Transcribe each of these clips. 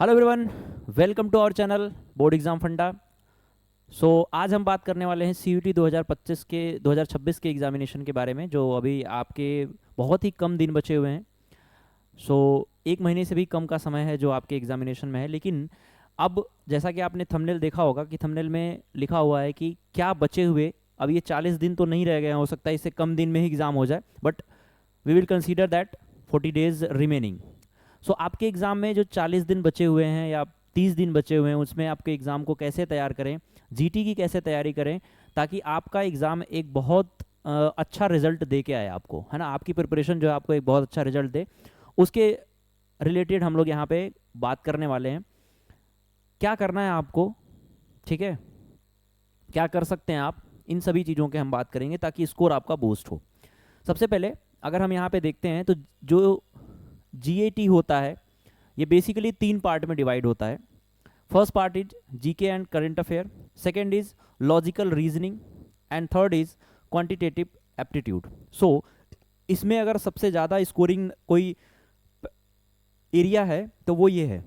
Hello everyone, welcome to our channel board exam funda. आज हम बात करने वाले हैं सीयूटी 2026 के एग्जामिनेशन के बारे में, जो अभी आपके बहुत ही कम दिन बचे हुए हैं। एक महीने से भी कम का समय है जो आपके एग्जामिनेशन में है। लेकिन अब जैसा कि आपने थंबनेल देखा होगा कि थंबनेल में लिखा हुआ है कि क्या बचे हुए, अब ये 40 दिन तो नहीं रह गए हैं, हो सकता है इससे कम दिन में ही एग्ज़ाम हो जाए, but we will consider that 40 days remaining. आपके एग्ज़ाम में जो 40 दिन बचे हुए हैं या 30 दिन बचे हुए हैं, उसमें आपके एग्ज़ाम को कैसे तैयार करें, जीटी की कैसे तैयारी करें, ताकि आपका एग्ज़ाम एक बहुत अच्छा रिजल्ट दे के आए आपको, है ना। आपकी प्रिपरेशन जो है आपको एक बहुत अच्छा रिजल्ट दे, उसके रिलेटेड हम लोग यहाँ पे बात करने वाले हैं। क्या करना है आपको, ठीक है, क्या कर सकते हैं आप, इन सभी चीज़ों के हम बात करेंगे ताकि स्कोर आपका बूस्ट हो। सबसे पहले अगर हम यहाँ पे देखते हैं तो जो जीएटी होता है ये बेसिकली 3 पार्ट में डिवाइड होता है। First part is GK and current affair, second is logical reasoning and third is quantitative aptitude. इसमें अगर सबसे ज़्यादा स्कोरिंग कोई एरिया है तो वो ये है,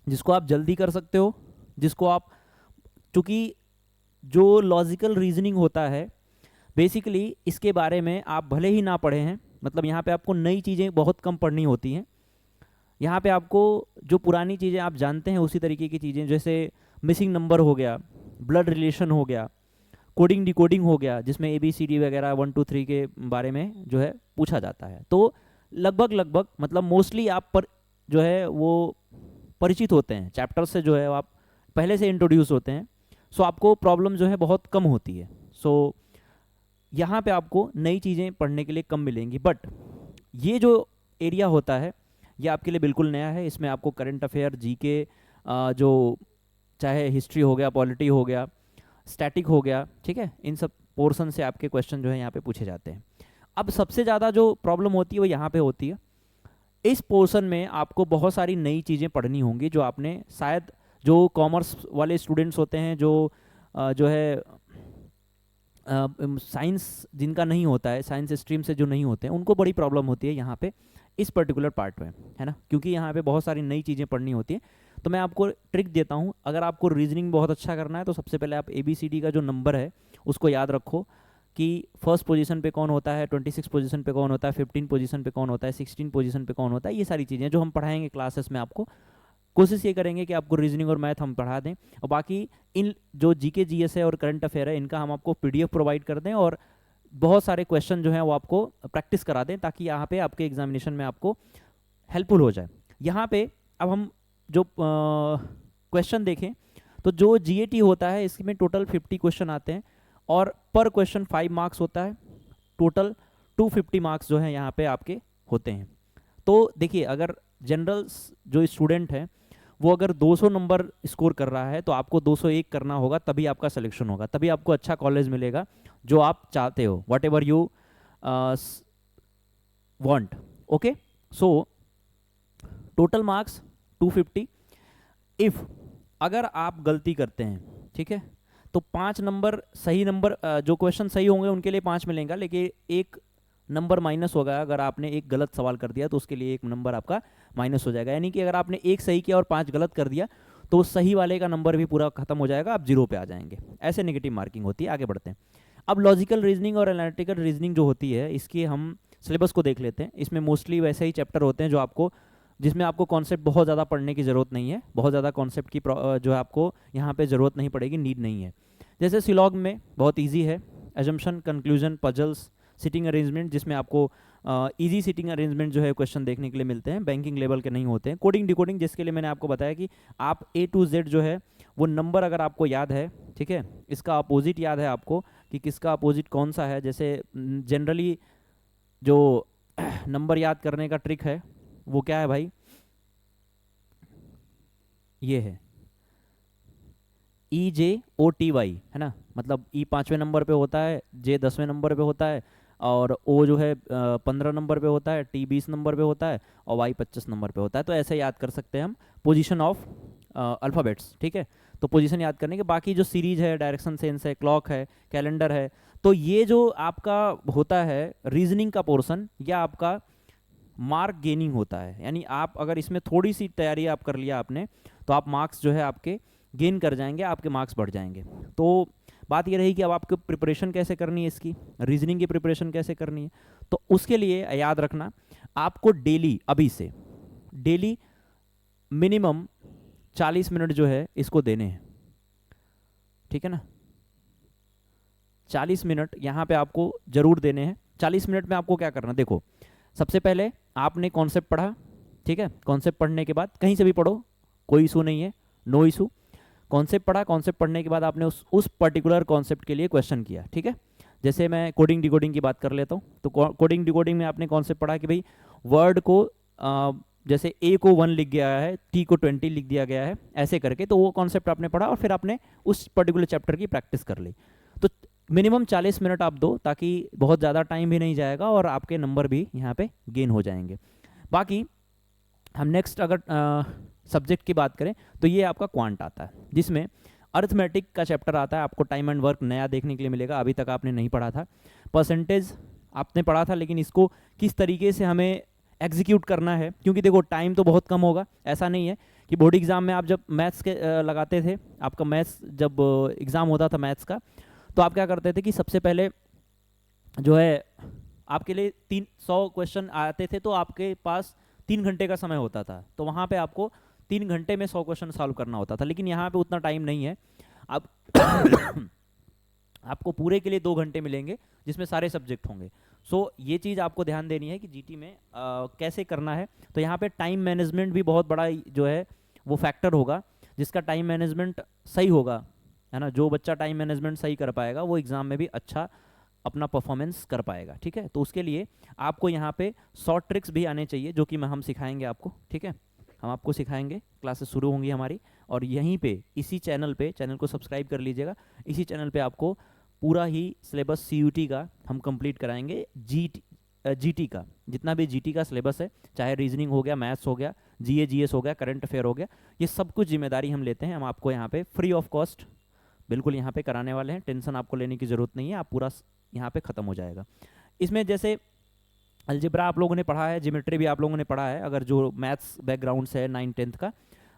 जिसको आप जल्दी कर सकते हो, जिसको आप, चूँकि जो लॉजिकल रीजनिंग होता है बेसिकली इसके बारे में आप भले ही ना पढ़े हैं, मतलब यहाँ पे आपको नई चीज़ें बहुत कम पढ़नी होती हैं। यहाँ पे आपको जो पुरानी चीज़ें आप जानते हैं उसी तरीके की चीज़ें, जैसे मिसिंग नंबर हो गया, ब्लड रिलेशन हो गया, कोडिंग डिकोडिंग हो गया, जिसमें ABCD वगैरह 1 2 3 के बारे में जो है पूछा जाता है। तो लगभग मतलब मोस्टली आप पर जो है वो परिचित होते हैं चैप्टर से, जो है आप पहले से इंट्रोड्यूस होते हैं। आपको प्रॉब्लम जो है बहुत कम होती है। यहाँ पे आपको नई चीज़ें पढ़ने के लिए कम मिलेंगी, बट ये जो एरिया होता है ये आपके लिए बिल्कुल नया है। इसमें आपको करंट अफेयर, जीके, जो चाहे हिस्ट्री हो गया, पॉलिटी हो गया, स्टैटिक हो गया, ठीक है, इन सब पोर्शन से आपके क्वेश्चन जो है यहाँ पे पूछे जाते हैं। अब सबसे ज़्यादा जो प्रॉब्लम होती है वो यहाँ पे होती है, इस पोर्शन में आपको बहुत सारी नई चीज़ें पढ़नी होंगी जो आपने शायद, जो कॉमर्स वाले स्टूडेंट्स होते हैं, जो है साइंस जिनका नहीं होता है, साइंस स्ट्रीम से जो नहीं होते हैं, उनको बड़ी प्रॉब्लम होती है यहाँ पे इस पर्टिकुलर पार्ट में, है ना, क्योंकि यहाँ पे बहुत सारी नई चीज़ें पढ़नी होती हैं। तो मैं आपको ट्रिक देता हूँ, अगर आपको रीजनिंग बहुत अच्छा करना है तो सबसे पहले आप ABCD का जो नंबर है उसको याद रखो कि फर्स्ट पोजीशन पे कौन होता है, 26 पोजीशन पे कौन होता है, 15 पोजीशन पे कौन होता है, 16 पोजीशन पे कौन होता है। ये सारी चीज़ें जो हम पढ़ाएंगे क्लासेस में, आपको कोशिश ये करेंगे कि आपको रीजनिंग और मैथ हम पढ़ा दें, और बाकी इन जो जीके जीएस है और करंट अफेयर है इनका हम आपको PDF प्रोवाइड कर दें, और बहुत सारे क्वेश्चन जो हैं वो आपको प्रैक्टिस करा दें, ताकि यहाँ पे आपके एग्जामिनेशन में आपको हेल्पफुल हो जाए। यहाँ पे अब हम जो क्वेश्चन देखें तो जो जीएटी होता है इसमें टोटल 50 क्वेश्चन आते हैं, और पर क्वेश्चन 5 मार्क्स होता है, टोटल 250 मार्क्स जो है यहाँ पे आपके होते हैं। तो देखिए, अगर जनरल जो स्टूडेंट है वो अगर 200 नंबर स्कोर कर रहा है तो आपको 201 करना होगा, तभी आपका सिलेक्शन होगा, तभी आपको अच्छा कॉलेज मिलेगा जो आप चाहते हो, what ever you want. Okay, total marks 250। If अगर आप गलती करते हैं, ठीक है, तो 5 नंबर सही नंबर, जो क्वेश्चन सही होंगे उनके लिए 5 मिलेगा, लेकिन एक नंबर माइनस होगा। अगर आपने एक गलत सवाल कर दिया तो उसके लिए एक नंबर आपका माइनस हो जाएगा, यानी कि अगर आपने एक सही किया और 5 गलत कर दिया तो उस सही वाले का नंबर भी पूरा खत्म हो जाएगा, आप 0 पे आ जाएंगे। ऐसे नेगेटिव मार्किंग होती है। आगे बढ़ते हैं। अब लॉजिकल रीजनिंग और एनालिटिकल रीजनिंग जो होती है, इसकी हम सिलेबस को देख लेते हैं। इसमें मोस्टली वैसे ही चैप्टर होते हैं जिसमें आपको कॉन्सेप्ट बहुत ज़्यादा पढ़ने की ज़रूरत नहीं है, बहुत ज़्यादा कॉन्सेप्ट की जो है आपको यहाँ पे ज़रूरत नहीं पड़ेगी, नीड नहीं है। जैसे सिलॉग में बहुत ईजी है, assumption, conclusion, puzzles, sitting arrangement, जिसमें आपको इजी सिटिंग अरेंजमेंट जो है क्वेश्चन देखने के लिए मिलते हैं, बैंकिंग लेवल के नहीं होते हैं। कोडिंग डिकोडिंग, जिसके लिए मैंने आपको बताया कि आप A to Z जो है वो नंबर अगर आपको याद है, ठीक है, इसका अपोजिट याद है आपको कि किसका अपोजिट कौन सा है। जैसे जनरली जो नंबर याद करने का ट्रिक है वो क्या है भाई, ये है EJOTY, है ना, मतलब E 5वें नंबर पे होता है, J 10वें नंबर पे होता है, और O जो है 15 नंबर पे होता है, T 20 नंबर पे होता है, और Y 25 नंबर पे होता है। तो ऐसे याद कर सकते हैं हम पोजीशन ऑफ अल्फ़ाबेट्स, ठीक है। तो पोजीशन याद करने के बाकी जो सीरीज है, डायरेक्शन सेंस है, क्लॉक है, कैलेंडर है, तो ये जो आपका होता है रीजनिंग का पोर्शन, या आपका मार्क गेनिंग होता है, यानी आप अगर इसमें थोड़ी सी तैयारी आप कर लिया आपने तो आप मार्क्स जो है आपके गेन कर जाएंगे, आपके मार्क्स बढ़ जाएंगे। तो बात ये रही कि अब आपको प्रिपरेशन कैसे करनी है, इसकी रीजनिंग की प्रिपरेशन कैसे करनी है। तो उसके लिए याद रखना आपको डेली, अभी से डेली मिनिमम 40 मिनट जो है इसको देने हैं, ठीक है ना। 40 मिनट यहाँ पे आपको जरूर देने हैं। 40 मिनट में आपको क्या करना, देखो सबसे पहले आपने कॉन्सेप्ट पढ़ा, ठीक है। कॉन्सेप्ट पढ़ने के बाद कहीं से भी पढ़ो, कोई इशू नहीं है, नो इशू। कॉन्सेप्ट पढ़ा, कॉन्सेप्ट पढ़ने के बाद आपने उस पर्टिकुलर कॉन्सेप्ट के लिए क्वेश्चन किया, ठीक है। जैसे मैं कोडिंग डिकोडिंग की बात कर लेता हूँ, तो कोडिंग डिकोडिंग में आपने कॉन्सेप्ट पढ़ा कि भाई वर्ड को जैसे ए को 1 लिख गया है, टी को 20 लिख दिया गया है, ऐसे करके, तो वो कॉन्सेप्ट आपने पढ़ा और फिर आपने उस पर्टिकुलर चैप्टर की प्रैक्टिस कर ली। तो मिनिमम 40 मिनट आप दो, ताकि बहुत ज़्यादा टाइम भी नहीं जाएगा और आपके नंबर भी यहाँ पे गेन हो जाएंगे। बाकी हम नेक्स्ट अगर सब्जेक्ट की बात करें तो ये आपका क्वांट आता है, जिसमें अर्थमेटिक का चैप्टर आता है। आपको टाइम एंड वर्क नया देखने के लिए मिलेगा, अभी तक आपने नहीं पढ़ा था। परसेंटेज आपने पढ़ा था, लेकिन इसको किस तरीके से हमें एग्जीक्यूट करना है, क्योंकि देखो टाइम तो बहुत कम होगा। ऐसा नहीं है कि बोर्ड एग्जाम में आप जब मैथ्स के लगाते थे, आपका मैथ्स जब एग्ज़ाम होता था मैथ्स का, तो आप क्या करते थे कि सबसे पहले जो है आपके लिए 300 क्वेश्चन आते थे, तो आपके पास 3 घंटे का समय होता था, तो वहाँ पे आपको 3 घंटे में 100 क्वेश्चन सॉल्व करना होता था। लेकिन यहाँ पे उतना टाइम नहीं है, आप आपको पूरे के लिए 2 घंटे मिलेंगे, जिसमें सारे सब्जेक्ट होंगे। सो ये चीज़ आपको ध्यान देनी है कि जीटी में कैसे करना है। तो यहाँ पे टाइम मैनेजमेंट भी बहुत बड़ा जो है वो फैक्टर होगा। जिसका टाइम मैनेजमेंट सही होगा, है ना, जो बच्चा टाइम मैनेजमेंट सही कर पाएगा वो एग्ज़ाम में भी अच्छा अपना परफॉर्मेंस कर पाएगा, ठीक है। तो उसके लिए आपको यहाँ पे शॉर्ट ट्रिक्स भी आने चाहिए, जो कि हम सिखाएंगे आपको, ठीक है। हम आपको सिखाएंगे, क्लासेस शुरू होंगी हमारी, और यहीं पे इसी चैनल पे, चैनल को सब्सक्राइब कर लीजिएगा। इसी चैनल पे आपको पूरा ही सिलेबस सीयूटी का हम कंप्लीट कराएंगे। जीटी का जितना भी जीटी का सिलेबस है, चाहे रीजनिंग हो गया, मैथ्स हो गया, जीएस हो गया, करंट अफेयर हो गया, ये सब कुछ जिम्मेदारी हम लेते हैं। हम आपको यहाँ पे फ्री ऑफ कॉस्ट बिल्कुल यहाँ पे कराने वाले हैं। टेंशन आपको लेने की ज़रूरत नहीं है, आप पूरा यहाँ पे ख़त्म हो जाएगा। इसमें जैसे अलजेब्रा आप लोगों ने पढ़ा है, ज्योमेट्री भी आप लोगों ने पढ़ा है। अगर जो मैथ्स बैकग्राउंड से है 9-10 का,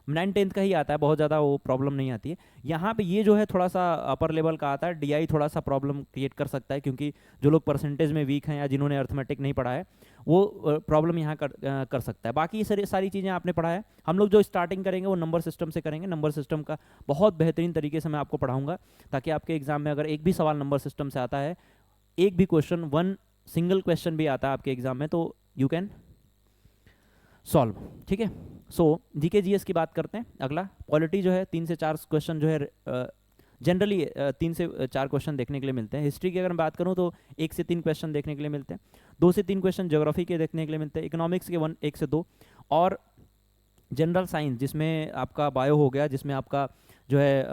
9-10 का ही आता है, बहुत ज़्यादा वो प्रॉब्लम नहीं आती है। यहाँ पे ये जो है थोड़ा सा अपर लेवल का आता है, डीआई थोड़ा सा प्रॉब्लम क्रिएट कर सकता है, क्योंकि जो लोग परसेंटेज में वीक हैं या जिन्होंने अर्थमेटिक नहीं पढ़ा है वो प्रॉब्लम यहाँ कर सकता है। बाकी ये सारी चीज़ें आपने पढ़ा है। हम लोग जो स्टार्टिंग करेंगे वो नंबर सिस्टम से करेंगे। नंबर सिस्टम का बहुत बेहतरीन तरीके से मैं आपको पढ़ाऊँगा, ताकि आपके एग्जाम में अगर एक भी सवाल नंबर सिस्टम से आता है, एक भी क्वेश्चन, 1 सिंगल क्वेश्चन भी आता है आपके एग्जाम में, तो यू कैन सॉल्व, ठीक है। सो जीके जीएस की बात करते हैं। अगला पॉलिटी जो है 3 से 4 क्वेश्चन जो है जनरली 3 से 4 क्वेश्चन देखने के लिए मिलते हैं। हिस्ट्री की अगर मैं बात करूं तो 1 से 3 क्वेश्चन देखने के लिए मिलते हैं। 2 से 3 क्वेश्चन ज्योग्राफी के देखने के लिए मिलते हैं। इकोनॉमिक्स के 1 से 2, और जनरल साइंस जिसमें आपका बायो हो गया, जिसमें आपका जो है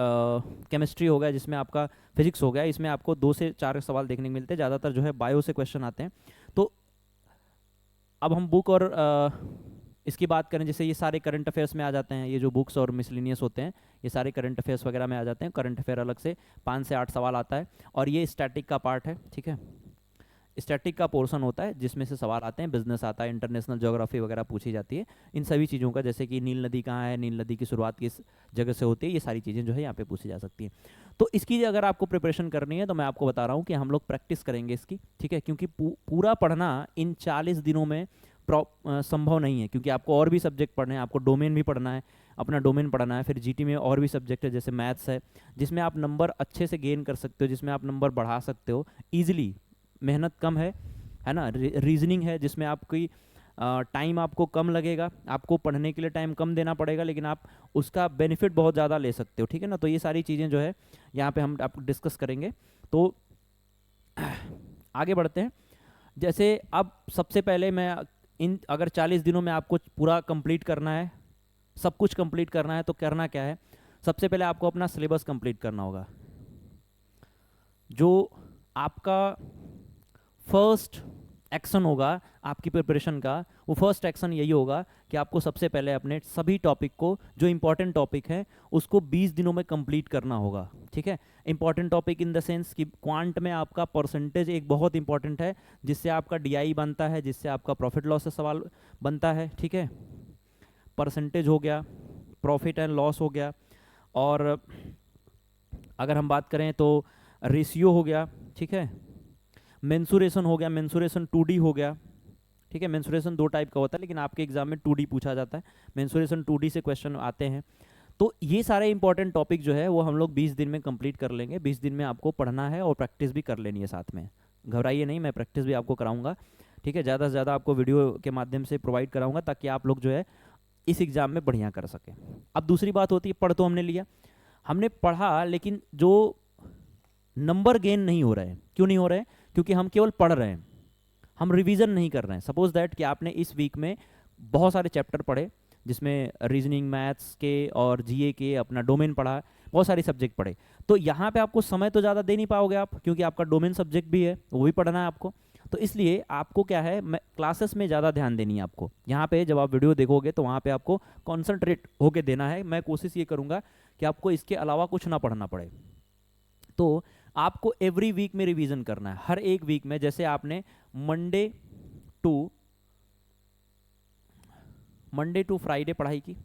केमिस्ट्री हो गया, जिसमें आपका फिजिक्स हो गया, इसमें आपको 2 से 4 सवाल देखने को मिलते हैं। ज़्यादातर जो है बायो से क्वेश्चन आते हैं। तो अब हम बुक और इसकी बात करें, जैसे ये सारे करंट अफेयर्स में आ जाते हैं। ये जो बुक्स और मिसलिनियस होते हैं, ये सारे करंट अफेयर्स वगैरह में आ जाते हैं। करंट अफेयर अलग से 5 से 8 सवाल आता है, और ये स्टैटिक का पार्ट है, ठीक है। स्टैटिक का पोर्शन होता है जिसमें से सवाल आते हैं, बिजनेस आता है, इंटरनेशनल ज्योग्राफी वगैरह पूछी जाती है। इन सभी चीज़ों का, जैसे कि नील नदी कहाँ है, नील नदी की शुरुआत किस जगह से होती है, ये सारी चीज़ें जो है यहाँ पे पूछी जा सकती हैं। तो इसकी अगर आपको प्रिपरेशन करनी है तो मैं आपको बता रहा हूँ कि हम लोग प्रैक्टिस करेंगे इसकी, ठीक है। क्योंकि पूरा पढ़ना इन 40 दिनों में संभव नहीं है, क्योंकि आपको और भी सब्जेक्ट पढ़ने हैं, आपको डोमेन भी पढ़ना है, अपना डोमेन पढ़ना है। फिर जीटी में और भी सब्जेक्ट है, जैसे मैथ्स है, जिसमें आप नंबर अच्छे से गेन कर सकते हो, जिसमें आप नंबर बढ़ा सकते हो ईजिली, मेहनत कम है ना। रीजनिंग है जिसमें आपकी टाइम आपको कम लगेगा, आपको पढ़ने के लिए टाइम कम देना पड़ेगा, लेकिन आप उसका बेनिफिट बहुत ज़्यादा ले सकते हो, ठीक है ना। तो ये सारी चीज़ें जो है यहाँ पे हम आप डिस्कस करेंगे। तो आगे बढ़ते हैं। जैसे अब सबसे पहले मैं इन अगर 40 दिनों में आपको पूरा कंप्लीट करना है, सब कुछ कंप्लीट करना है, तो करना क्या है, सबसे पहले आपको अपना सिलेबस कंप्लीट करना होगा। जो आपका फर्स्ट एक्शन होगा आपकी प्रिपरेशन का, वो फर्स्ट एक्शन यही होगा कि आपको सबसे पहले अपने सभी टॉपिक को, जो इंपॉर्टेंट टॉपिक है, उसको 20 दिनों में कंप्लीट करना होगा, ठीक है। Important topic in the sense कि क्वांट में आपका परसेंटेज एक बहुत इंपॉर्टेंट है, जिससे आपका डीआई बनता है, जिससे आपका प्रॉफिट लॉस से सवाल बनता है, ठीक है। परसेंटेज हो गया, प्रॉफिट एंड लॉस हो गया, और अगर हम बात करें तो रेशियो हो गया, ठीक है। मेंसुरेशन हो गया, मेंसुरेशन 2D हो गया, ठीक है। मेंसुरेशन 2 टाइप का होता है, लेकिन आपके एग्जाम में 2D पूछा जाता है, मेंसुरेशन 2D से क्वेश्चन आते हैं। तो ये सारे इंपॉर्टेंट टॉपिक जो है वो हम लोग 20 दिन में कंप्लीट कर लेंगे। 20 दिन में आपको पढ़ना है और प्रैक्टिस भी कर लेनी है साथ में। घबराइए नहीं, मैं प्रैक्टिस भी आपको कराऊंगा, ठीक है। ज़्यादा से ज़्यादा आपको वीडियो के माध्यम से प्रोवाइड कराऊंगा, ताकि आप लोग जो है इस एग्ज़ाम में बढ़िया कर सकें। अब दूसरी बात होती है, पढ़ तो हमने लिया, हमने पढ़ा, लेकिन जो नंबर गेन नहीं हो रहे हैं, क्यों नहीं हो रहे हैं? क्योंकि हम केवल पढ़ रहे हैं, हम रिवीजन नहीं कर रहे हैं। सपोज दैट कि आपने इस वीक में बहुत सारे चैप्टर पढ़े, जिसमें रीजनिंग, मैथ्स के और जीए के, अपना डोमेन पढ़ा, बहुत सारे सब्जेक्ट पढ़े, तो यहाँ पे आपको समय तो ज़्यादा दे नहीं पाओगे आप, क्योंकि आपका डोमेन सब्जेक्ट भी है, वो भी पढ़ना है आपको। तो इसलिए आपको क्या है, क्लासेस में ज़्यादा ध्यान देनी है आपको। यहाँ पे जब आप वीडियो देखोगे तो वहाँ पे आपको कॉन्सेंट्रेट होके देना है। मैं कोशिश ये करूँगा कि आपको इसके अलावा कुछ ना पढ़ना पड़े। तो आपको एवरी वीक में रिवीजन करना है, हर एक वीक में। जैसे आपने मंडे टू फ्राइडे पढ़ाई की,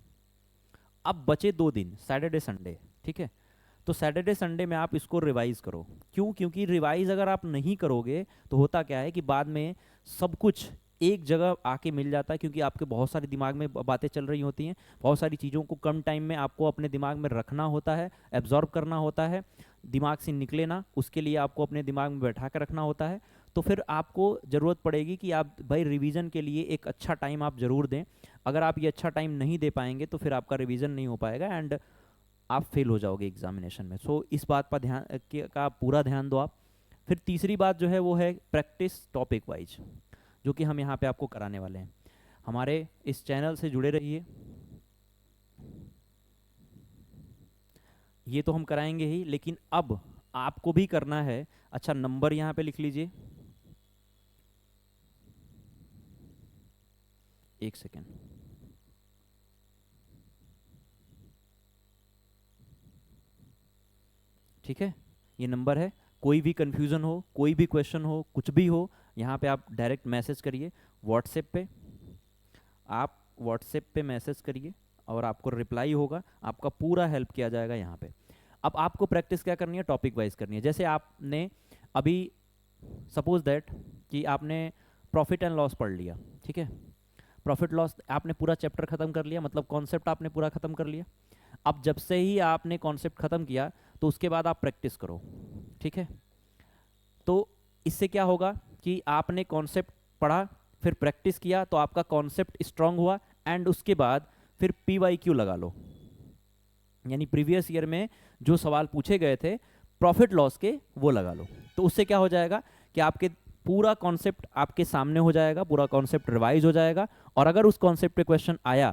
अब बचे 2 दिन, सैटरडे संडे, ठीक है। तो सैटरडे संडे में आप इसको रिवाइज करो। क्यों? क्योंकि रिवाइज अगर आप नहीं करोगे तो होता क्या है कि बाद में सब कुछ एक जगह आके मिल जाता है, क्योंकि आपके बहुत सारे दिमाग में बातें चल रही होती हैं, बहुत सारी चीज़ों को कम टाइम में आपको अपने दिमाग में रखना होता है, एब्जॉर्ब करना होता है, दिमाग से निकले ना, उसके लिए आपको अपने दिमाग में बैठा कर रखना होता है। तो फिर आपको ज़रूरत पड़ेगी कि आप भाई रिवीजन के लिए एक अच्छा टाइम आप ज़रूर दें। अगर आप ये अच्छा टाइम नहीं दे पाएंगे तो फिर आपका रिवीजन नहीं हो पाएगा एंड आप फेल हो जाओगे एग्जामिनेशन में। सो इस बात पर का पूरा ध्यान दो आप। फिर तीसरी बात जो है वो है प्रैक्टिस टॉपिक वाइज, जो कि हम यहाँ पे आपको कराने वाले हैं। हमारे इस चैनल से जुड़े रहिए, ये तो हम कराएंगे ही, लेकिन अब आपको भी करना है। अच्छा, नंबर यहाँ पे लिख लीजिए, एक सेकेंड। ठीक है, ये नंबर है। कोई भी कंफ्यूजन हो, कोई भी क्वेश्चन हो, कुछ भी हो, यहाँ पे आप डायरेक्ट मैसेज करिए व्हाट्सएप पे। आप व्हाट्सएप पे मैसेज करिए और आपको रिप्लाई होगा, आपका पूरा हेल्प किया जाएगा यहाँ पे। अब आपको प्रैक्टिस क्या करनी है, टॉपिक वाइज करनी है। जैसे आपने अभी सपोज दैट कि आपने प्रॉफिट एंड लॉस पढ़ लिया, ठीक है। प्रॉफिट लॉस आपने पूरा चैप्टर खत्म कर लिया, मतलब कॉन्सेप्ट आपने पूरा खत्म कर लिया। अब जब से ही आपने कॉन्सेप्ट खत्म किया तो उसके बाद आप प्रैक्टिस करो, ठीक है। तो इससे क्या होगा कि आपने कॉन्सेप्ट पढ़ा, फिर प्रैक्टिस किया, तो आपका कॉन्सेप्ट स्ट्रांग हुआ, एंड उसके बाद फिर PYQ लगा लो, यानी प्रीवियस ईयर में जो सवाल पूछे गए थे प्रॉफिट लॉस के, वो लगा लो। तो उससे क्या हो जाएगा कि आपके पूरा कॉन्सेप्ट आपके सामने हो जाएगा, पूरा कॉन्सेप्ट रिवाइज हो जाएगा। और अगर उस कॉन्सेप्ट पे क्वेश्चन आया,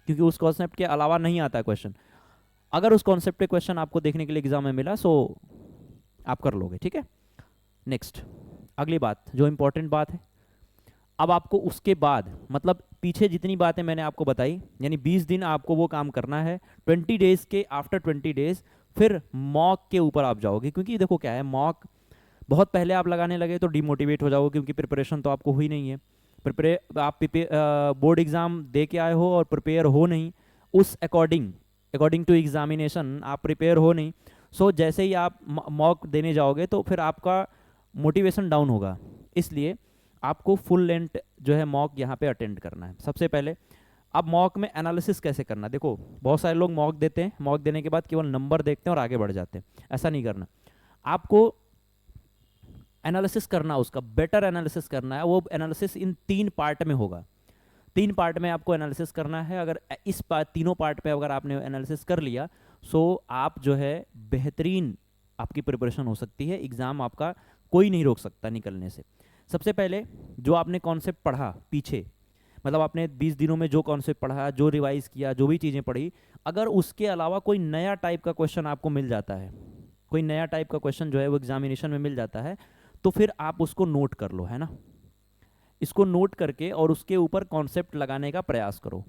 क्योंकि उस कॉन्सेप्ट के अलावा नहीं आता है क्वेश्चन, अगर उस कॉन्सेप्ट पे क्वेश्चन आपको देखने के लिए एग्जाम में मिला, सो आप कर लोगे, ठीक है। नेक्स्ट, अगली बात जो इंपॉर्टेंट बात है, अब आपको उसके बाद, मतलब पीछे जितनी बातें मैंने आपको बताई, यानी 20 दिन आपको वो काम करना है। 20 डेज के आफ्टर 20 डेज फिर मॉक के ऊपर आप जाओगे, क्योंकि देखो क्या है, मॉक बहुत पहले आप लगाने लगे तो डिमोटिवेट हो जाओगे, क्योंकि प्रिपरेशन तो आपको हुई नहीं है। आप बोर्ड एग्जाम दे के आए हो और प्रिपेयर हो नहीं, उस अकॉर्डिंग टू एग्जामिनेशन आप प्रिपेयर हो नहीं। सो जैसे ही आप मॉक देने जाओगे तो फिर आपका मोटिवेशन डाउन होगा। इसलिए आपको फुल लेंथ जो है मॉक यहाँ पे अटेंड करना है सबसे पहले। अब मॉक में एनालिसिस कैसे करना, देखो बहुत सारे लोग मॉक देते हैं, मॉक देने के बाद केवल नंबर देखते हैं और आगे बढ़ जाते हैं। ऐसा नहीं करना, आपको एनालिसिस करना, उसका बेटर एनालिसिस करना है। वो एनालिसिस इन 3 पार्ट में होगा, 3 पार्ट में आपको एनालिसिस करना है। अगर इस तीनों पार्ट पे अगर आपने एनालिसिस कर लिया, सो आप जो है बेहतरीन आपकी प्रिपरेशन हो सकती है, एग्जाम आपका कोई नहीं रोक सकता निकलने से। सबसे पहले जो आपने कॉन्सेप्ट पढ़ा पीछे, मतलब आपने 20 दिनों में जो कॉन्सेप्ट पढ़ा, जो रिवाइज किया, जो भी चीज़ें पढ़ी, अगर उसके अलावा कोई नया टाइप का क्वेश्चन आपको मिल जाता है, कोई नया टाइप का क्वेश्चन जो है वो एग्जामिनेशन में मिल जाता है, तो फिर आप उसको नोट कर लो, है ना। इसको नोट करके और उसके ऊपर कॉन्सेप्ट लगाने का प्रयास करो।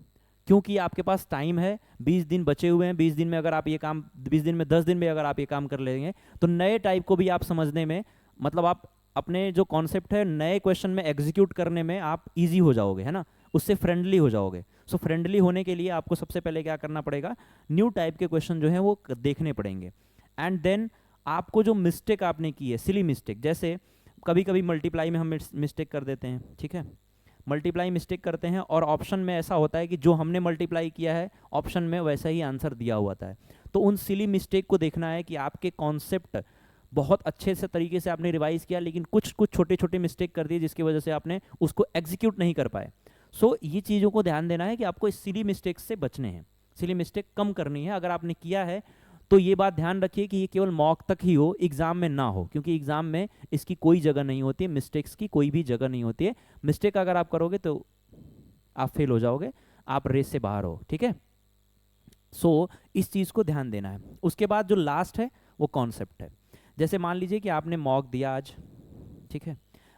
क्योंकि आपके पास टाइम है, 20 दिन बचे हुए हैं, 20 दिन में अगर आप ये काम 20 दिन में 10 दिन में अगर आप ये काम कर लेंगे तो नए टाइप को भी आप समझने में, मतलब आप अपने जो कॉन्सेप्ट है नए क्वेश्चन में एग्जीक्यूट करने में आप इजी हो जाओगे, है ना, उससे फ्रेंडली हो जाओगे। सो फ्रेंडली होने के लिए आपको सबसे पहले क्या करना पड़ेगा, न्यू टाइप के क्वेश्चन जो है वो देखने पड़ेंगे। एंड देन आपको जो मिस्टेक आपने की है, सिली मिस्टेक, जैसे कभी कभी मल्टीप्लाई में हम मिस्टेक कर देते हैं, ठीक है, मल्टीप्लाई मिस्टेक करते हैं और ऑप्शन में ऐसा होता है कि जो हमने मल्टीप्लाई किया है ऑप्शन में वैसा ही आंसर दिया हुआ था। तो उन सिली मिस्टेक को देखना है कि आपके कॉन्सेप्ट बहुत अच्छे से तरीके से आपने रिवाइज किया, लेकिन कुछ कुछ छोटे छोटे मिस्टेक कर दिए जिसकी वजह से आपने उसको एग्जीक्यूट नहीं कर पाए। सो ये चीज़ों को ध्यान देना है कि आपको इस सिली मिस्टेक से बचने हैं, सिली मिस्टेक कम करनी है। अगर आपने किया है तो ये बात ध्यान रखिए कि ये केवल मॉक तक ही हो, एग्जाम में ना हो, क्योंकि एग्जाम में इसकी कोई जगह नहीं होती है, मिस्टेक्स की कोई भी जगह नहीं होती है। मिस्टेक अगर आप करोगे तो आप फेल हो जाओगे, आप रेस से बाहर हो, ठीक है। सो इस चीज़ को ध्यान देना है। उसके बाद जो लास्ट है वो कॉन्सेप्ट है। जैसे मान लीजिए कि आपने मॉक दिया आज, ठीक है,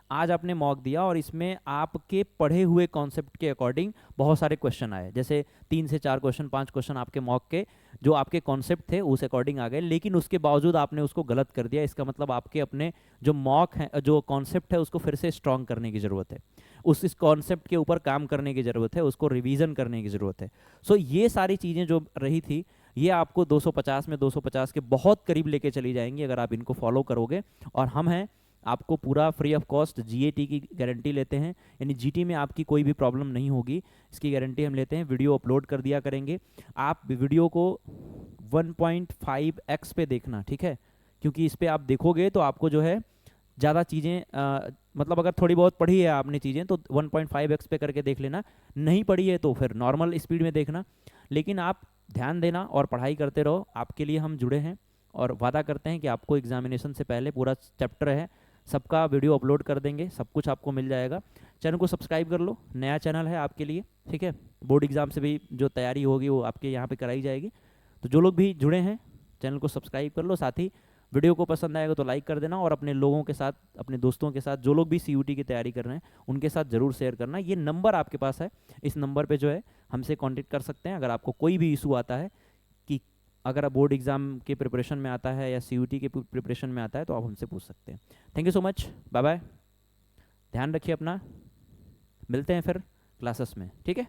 आज आपने मॉक दिया और इसमें आपके पढ़े हुए कॉन्सेप्ट के अकॉर्डिंग बहुत सारे क्वेश्चन आए, जैसे 3 से 4 क्वेश्चन 5 क्वेश्चन आपके मॉक के जो आपके कॉन्सेप्ट थे उस अकॉर्डिंग आ गए, लेकिन उसके बावजूद आपने उसको गलत कर दिया। इसका मतलब आपके अपने जो मॉक है, जो कॉन्सेप्ट है, उसको फिर से स्ट्रॉन्ग करने की ज़रूरत है, इस कॉन्सेप्ट के ऊपर काम करने की ज़रूरत है, उसको रिवीजन करने की ज़रूरत है। सो ये सारी चीज़ें जो रही थी ये आपको 250 में 250 के बहुत करीब लेके चली जाएंगी अगर आप इनको फॉलो करोगे। और हम हैं आपको पूरा फ्री ऑफ कॉस्ट जीएटी की गारंटी लेते हैं, यानी जीटी में आपकी कोई भी प्रॉब्लम नहीं होगी, इसकी गारंटी हम लेते हैं। वीडियो अपलोड कर दिया करेंगे, आप वीडियो को 1.5x पे देखना, ठीक है, क्योंकि इस पर आप देखोगे तो आपको जो है ज़्यादा चीज़ें मतलब अगर थोड़ी बहुत पढ़ी है आपने चीज़ें तो 1.5x पे करके देख लेना, नहीं पढ़ी है तो फिर नॉर्मल स्पीड में देखना। लेकिन आप ध्यान देना और पढ़ाई करते रहो, आपके लिए हम जुड़े हैं और वादा करते हैं कि आपको एग्जामिनेशन से पहले पूरा चैप्टर है सबका वीडियो अपलोड कर देंगे, सब कुछ आपको मिल जाएगा। चैनल को सब्सक्राइब कर लो, नया चैनल है आपके लिए, ठीक है। बोर्ड एग्जाम से भी जो तैयारी होगी वो आपके यहाँ पे कराई जाएगी। तो जो लोग भी जुड़े हैं चैनल को सब्सक्राइब कर लो, साथ ही वीडियो को पसंद आएगा तो लाइक कर देना और अपने लोगों के साथ, अपने दोस्तों के साथ, जो लोग भी सीयूटी की तैयारी कर रहे हैं उनके साथ ज़रूर शेयर करना। ये नंबर आपके पास है, इस नंबर पे जो है हमसे कांटेक्ट कर सकते हैं। अगर आपको कोई भी इशू आता है कि अगर आप बोर्ड एग्जाम के प्रिपरेशन में आता है या सीयूटी के प्रिपरेशन में आता है तो आप हमसे पूछ सकते हैं। Thank you so much, bye bye, ध्यान रखिए अपना, मिलते हैं फिर क्लासेस में, ठीक है।